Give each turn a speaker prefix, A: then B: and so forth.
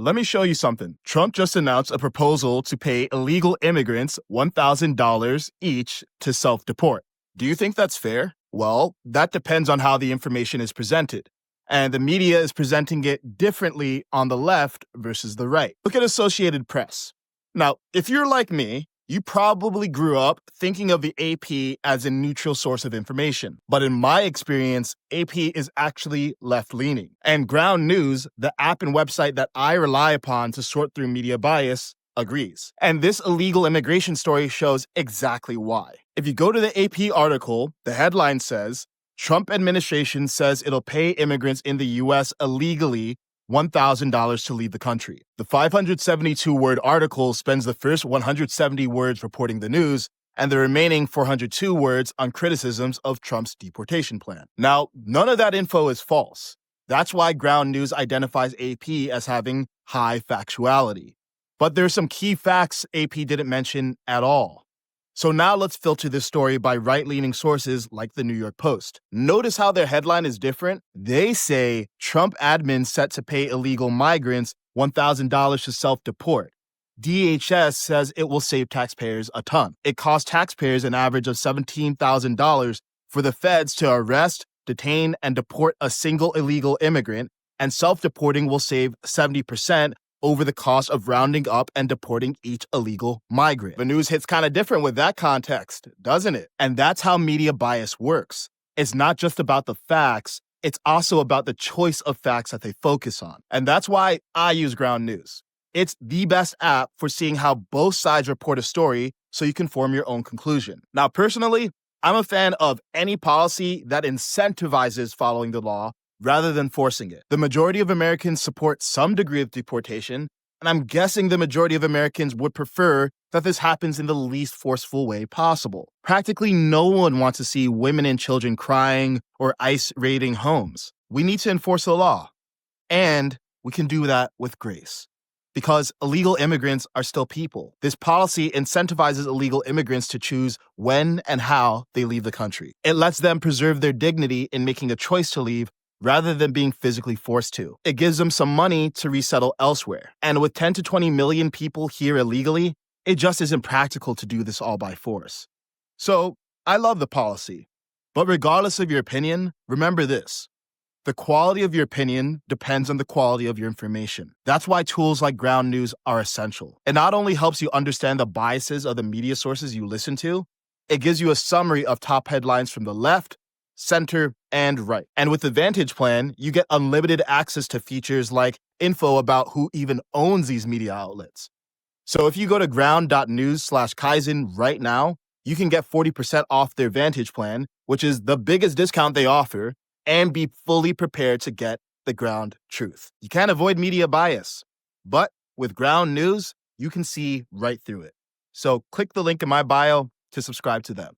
A: Let me show you something. Trump just announced a proposal to pay illegal immigrants $1,000 each to self-deport. Do you think that's fair? Well, that depends on how the information is presented. And the media is presenting it differently on the left versus the right. Look at Associated Press. Now, if you're like me, you probably grew up thinking of the AP as a neutral source of information. But in my experience, AP is actually left-leaning. And Ground News, the app and website that I rely upon to sort through media bias, agrees. And this illegal immigration story shows exactly why. If you go to the AP article, the headline says, Trump administration says it'll pay immigrants in the U.S. illegally $1,000 to leave the country. The 572-word article spends the first 170 words reporting the news and the remaining 402 words on criticisms of Trump's deportation plan. Now, none of that info is false. That's why Ground News identifies AP as having high factuality. But there's some key facts AP didn't mention at all. So now let's filter this story by right-leaning sources like the New York Post. Notice how their headline is different? They say Trump admin set to pay illegal migrants $1,000 to self-deport. DHS says it will save taxpayers a ton. It costs taxpayers an average of $17,000 for the feds to arrest, detain, and deport a single illegal immigrant, and self-deporting will save 70% over the cost of rounding up and deporting each illegal migrant. The news hits kind of different with that context, doesn't it? And that's how media bias works. It's not just about the facts, it's also about the choice of facts that they focus on. And that's why I use Ground News. It's the best app for seeing how both sides report a story so you can form your own conclusion. Now, personally, I'm a fan of any policy that incentivizes following the law rather than forcing it. The majority of Americans support some degree of deportation, and I'm guessing the majority of Americans would prefer that this happens in the least forceful way possible. Practically no one wants to see women and children crying or ICE raiding homes. We need to enforce the law, and we can do that with grace. Because illegal immigrants are still people. This policy incentivizes illegal immigrants to choose when and how they leave the country. It lets them preserve their dignity in making a choice to leave rather than being physically forced to. It gives them some money to resettle elsewhere. And with 10 to 20 million people here illegally, it just isn't practical to do this all by force. So, I love the policy. But regardless of your opinion, remember this. The quality of your opinion depends on the quality of your information. That's why tools like Ground News are essential. It not only helps you understand the biases of the media sources you listen to, it gives you a summary of top headlines from the left, center, and right. And with the Vantage plan, you get unlimited access to features like info about who even owns these media outlets. So if you go to ground.news/Kaizen right now, you can get 40% off their Vantage plan, which is the biggest discount they offer, and be fully prepared to get the ground truth. You can't avoid media bias, but with Ground News, you can see right through it. So click the link in my bio to subscribe to them.